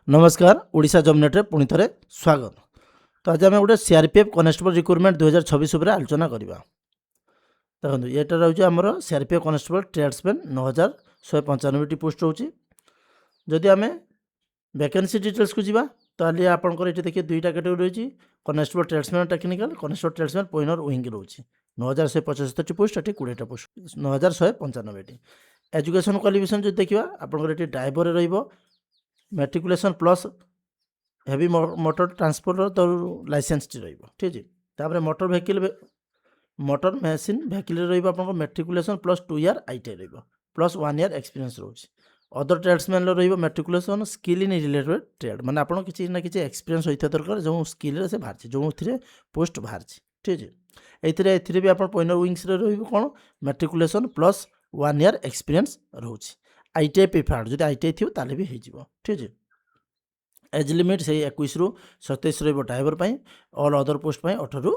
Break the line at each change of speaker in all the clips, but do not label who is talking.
नमस्कार Odisha job net रे पुणी थे स्वागत। तो आज आम गोटे सीआरपीएफ कनेस्टेबल रिक्रुटमेंट 2026 उपर आलोचना करवा। देखो ये रोचे आमर सीआरपीएफ कनेस्टेबल ट्रेड्समैन 9195 पोस्ट रोचे। जदि आम वैकेंसी डिटेल्स को जीवा तो आपंकर ये देखिए दुईटा कैटेगरी रही constable tradesman technical constable tradesman pioneer wing रोचे 9175 पोस्ट ये 20टा पोस्ट 9195। एजुकेशन क्वालिफिकेशन जो देखा आपंकर ये ड्राइवर रही मैट्रिकुलेसन प्लस हेवी मोटर ट्रांसपोर्टर तो लाइसेंस रही ठीक है। तापर motor vehicle motor machine vehicle रहा मैट्रिकुलेसन प्लस 2 ईयर आईटीआई रही प्लस 1 ईयर एक्सपीरियंस रोचे। अदर ट्रेड्समैन रही मैट्रिकुलेसन स्किल इन रिलेटेड ट्रेड माने आप किसी ना किसी एक्सपीरियंस होता दरकार जो स्किल से बाहर जो पोस्ट बाहर ठीक है। ये भी आप पोइनर विंग्स कौन मैट्रिकुलेसन प्लस 1 ईयर एक्सपीरियंस रोचे। आईटीआई प्रिफर्ड जो आईटीआई थी ताले भी हो ठीक है। एज लिमिट से 21 रु 27 ड्राइवर पर ऑल अदर पोस्ट 18 रु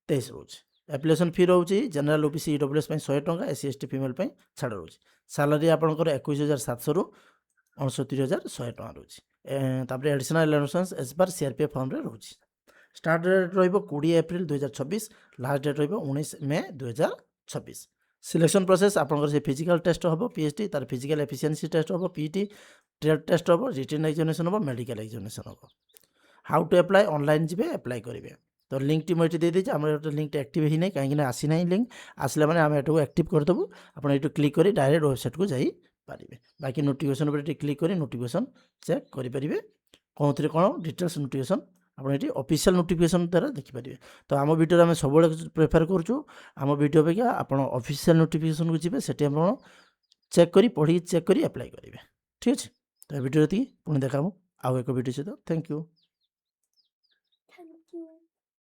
23 रोचे। एप्लिकेशन फी रोचे जनरल ओबीसी ईडब्ल्यूएस 100 टंका एससी एसटी फीमेल छाड़ रोचे। सैलरी आपंकर 21,700 रु 69,100 टंका रोचे। Additional allowance as per CRPF form रे रोचे। स्टार्ट डेट रहिबो 20 एप्रिल 2026 लास्ट डेट रहिबो 19 मे 2026। सिलेक्शन प्रोसेस आपंकर से फिजिकल टेस्ट हम पीएचडी तार फिजिकल एफिशिएंसी टेस्ट हम पीटी ट्रेड टेस्ट हम रिटन एग्जामिनेशन हम मेडिकल एग्जामिनेशन हम। हाउ टू अप्लाई ऑनलाइन जी अप्लाई करेंगे तो लिंक टी मुझे दे आम लिंक एक्टिव ही नहीं कहीं आसी ना लिंक आसला मैंने आम एटू एक्टिव करदेबू आप क्लिक कर डायरेक्ट वेबसाइट को जापरेंगे। बाकी नोटिफिकेशन पर क्लिक कर नोटिफिकेशन चेक करेंगे कौन थे कौन डिटेल्स नोटिफिकेशन आप ऑफिशियल नोटिफिकेशन द्वारा देखिपारे। तो आम वीडियो में सब प्रेफर करूँ आम वीडियो अपेक्षा आप ऑफिशियल नोटिफिकेशन को जी से चेक कर पढ़ी चेक कर अप्लाई करेंगे ठीक है। तो वीडियो पुणी देखा आउ एक वीडियो सहित थैंक यू।